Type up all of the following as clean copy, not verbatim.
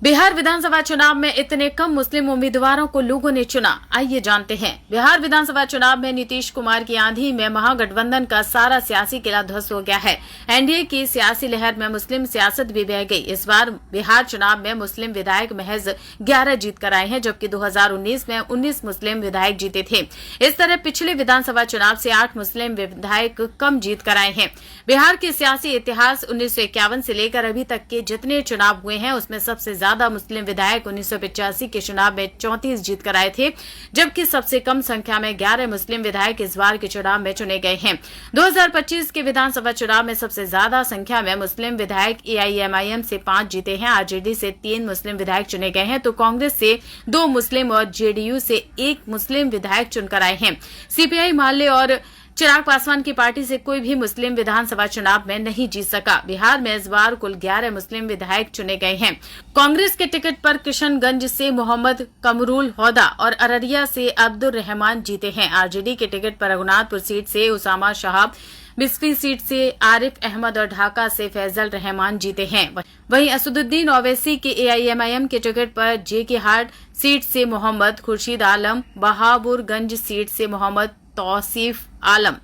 बिहार विधानसभा चुनाव में इतने कम मुस्लिम उम्मीदवारों को लोगों ने चुना, आइए जानते हैं। बिहार विधानसभा चुनाव में नीतीश कुमार की आंधी में महागठबंधन का सारा सियासी किला ध्वस्त हो गया है। एनडीए की सियासी लहर में मुस्लिम सियासत भी बह गई। इस बार बिहार चुनाव में मुस्लिम विधायक महज 11 जीत कर आए हैं, जबकि 2019 में 19 मुस्लिम विधायक जीते थे। इस तरह पिछले विधानसभा चुनाव से 8 मुस्लिम विधायक कम जीत कर आए हैं। बिहार के सियासी इतिहास 1951 से लेकर अभी तक के जितने चुनाव हुए हैं, उसमें सबसे ज्यादा मुस्लिम विधायक 1985 के चुनाव में 34 जीत कर आए थे, जबकि सबसे कम संख्या में 11 मुस्लिम विधायक इस बार के चुनाव में चुने गए हैं। 2025 के विधानसभा चुनाव में सबसे ज्यादा संख्या में मुस्लिम विधायक एआईएमआईएम से 5 जीते हैं, आरजेडी से 3 मुस्लिम विधायक चुने गए हैं, तो कांग्रेस से 2 मुस्लिम और जेडीयू से 1 मुस्लिम विधायक चुनकर आए हैं। सीपीआई माले और चिराग पासवान की पार्टी से कोई भी मुस्लिम विधानसभा चुनाव में नहीं जीत सका। बिहार में इस बार कुल 11 मुस्लिम विधायक चुने गए हैं। कांग्रेस के टिकट पर किशनगंज से मोहम्मद कमरुल हौदा और अररिया से अब्दुल रहमान जीते हैं। आरजेडी के टिकट पर रघुनाथपुर सीट से उसामा शहाब, बिस्फी सीट से आरिफ अहमद और ढाका से फैजल रहमान जीते हैं। वहीं असदुद्दीन ओवैसी के एआईएमआईएम के टिकट पर जेके हाट सीट से मोहम्मद खुर्शीद आलम, बहाबुरगंज सीट से मोहम्मद तौसीफ आलम,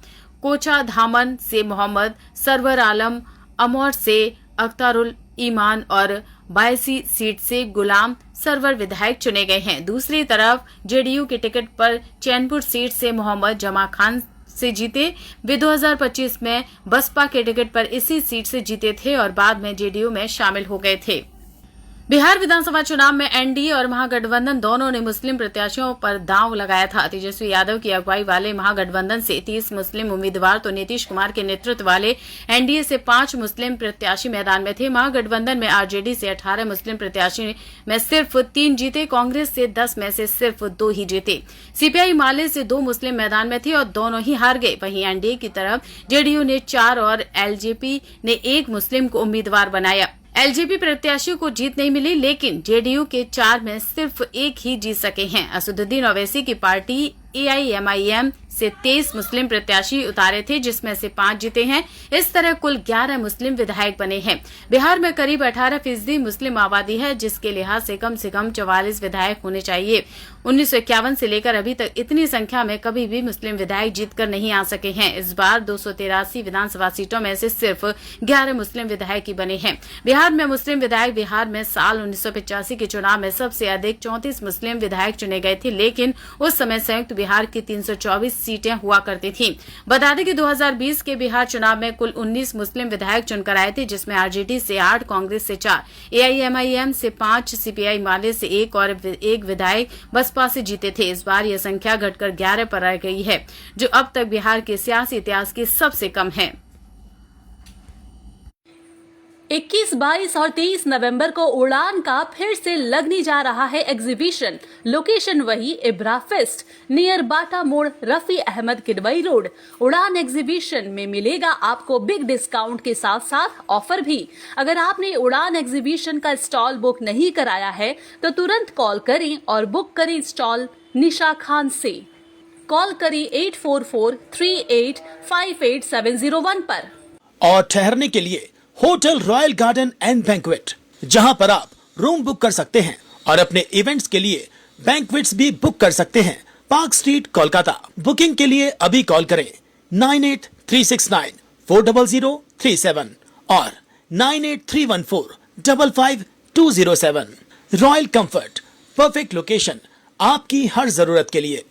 कोचा धामन से मोहम्मद सरवर आलम, अमौर से अख्तरुल ईमान और बायसी सीट से गुलाम सरवर विधायक चुने गए हैं। दूसरी तरफ जेडीयू के टिकट पर चैनपुर सीट से मोहम्मद जमा खान से जीते। वे 2025 में बसपा के टिकट पर इसी सीट से जीते थे और बाद में जेडीयू में शामिल हो गए थे। बिहार विधानसभा चुनाव में एनडीए और महागठबंधन दोनों ने मुस्लिम प्रत्याशियों पर दांव लगाया था। तेजस्वी यादव की अगुवाई वाले महागठबंधन से 30 मुस्लिम उम्मीदवार तो नीतीश कुमार के नेतृत्व वाले एनडीए से 5 मुस्लिम प्रत्याशी मैदान में थे। महागठबंधन में आरजेडी से 18 मुस्लिम प्रत्याशी में सिर्फ 3 जीते, कांग्रेस से 10 में से सिर्फ 2 ही जीते। सीपीआई माले से 2 मुस्लिम मैदान में थे और दोनों ही हार गए। वहीं एनडीए की तरफ जेडीयू ने 4 और एलजेपी ने 1 मुस्लिम को उम्मीदवार बनाया। एलजेपी प्रत्याशियों को जीत नहीं मिली, लेकिन जेडीयू के 4 में सिर्फ 1 ही जीत सके हैं। असदुद्दीन ओवैसी की पार्टी एआईएमआईएम से 23 मुस्लिम प्रत्याशी उतारे थे, जिसमें से 5 जीते हैं। इस तरह कुल 11 मुस्लिम विधायक बने हैं। बिहार में करीब 18% मुस्लिम आबादी है, जिसके लिहाज से कम 44 विधायक होने चाहिए। 1951 से लेकर अभी तक इतनी संख्या में कभी भी मुस्लिम विधायक जीतकर नहीं आ सके हैं। इस बार 283 विधानसभा सीटों में से सिर्फ 11 मुस्लिम विधायक ही बने हैं। बिहार में मुस्लिम विधायक बिहार में साल 1985 के चुनाव में सबसे अधिक 34 मुस्लिम विधायक चुने गए थे, लेकिन उस समय संयुक्त बिहार की 324 सीटें हुआ करती थीं। बता दें कि 2020 के बिहार चुनाव में कुल 19 मुस्लिम विधायक चुनकर आए थे, जिसमें आरजेडी से 8, कांग्रेस से 4, एआईएमआईएम से 5, सीपीआई माले से 1 और 1 विधायक बसपा से जीते थे। इस बार यह संख्या घटकर 11 पर आ गई है, जो अब तक बिहार के सियासी इतिहास की सबसे कम है। 21, 22 और 23 नवंबर को उड़ान का फिर से लगने जा रहा है एग्जीबिशन। लोकेशन वही इब्रा फेस्ट नियर बाटा मोड़, रफी अहमद किदवई रोड। उड़ान एग्जीबिशन में मिलेगा आपको बिग डिस्काउंट के साथ साथ ऑफर भी। अगर आपने उड़ान एग्जीबिशन का स्टॉल बुक नहीं कराया है तो तुरंत कॉल करें और बुक करें स्टॉल निशा खान से। कॉल करें 8443858701 पर। और ठहरने के लिए hotel royal garden and banquet, जहां पर आप रूम बुक कर सकते हैं और अपने इवेंट्स के लिए बैंक्वेट्स भी बुक कर सकते हैं। Park street, Kolkata. बुकिंग के लिए अभी कॉल करें 9836940037 और 9831455207। रॉयल कंफर्ट, परफेक्ट लोकेशन आपकी हर जरूरत के लिए।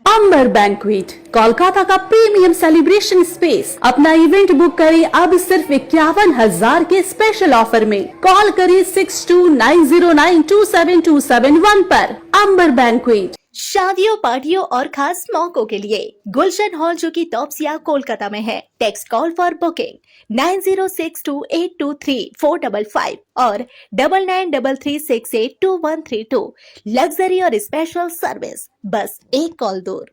अंबर बैंक्वेट, कोलकाता का प्रीमियम सेलिब्रेशन स्पेस। अपना इवेंट बुक करें अब सिर्फ 51,000 के स्पेशल ऑफर में। कॉल करें 6290927271 पर। अंबर बैंक्वेट। शादियों, पार्टियों और खास मौकों के लिए गुलशन हॉल, जो कि टॉप्सिया कोलकाता में है। टेक्स्ट कॉल फॉर बुकिंग 9062823455 और 9933682132। लग्जरी और स्पेशल सर्विस बस एक कॉल दूर।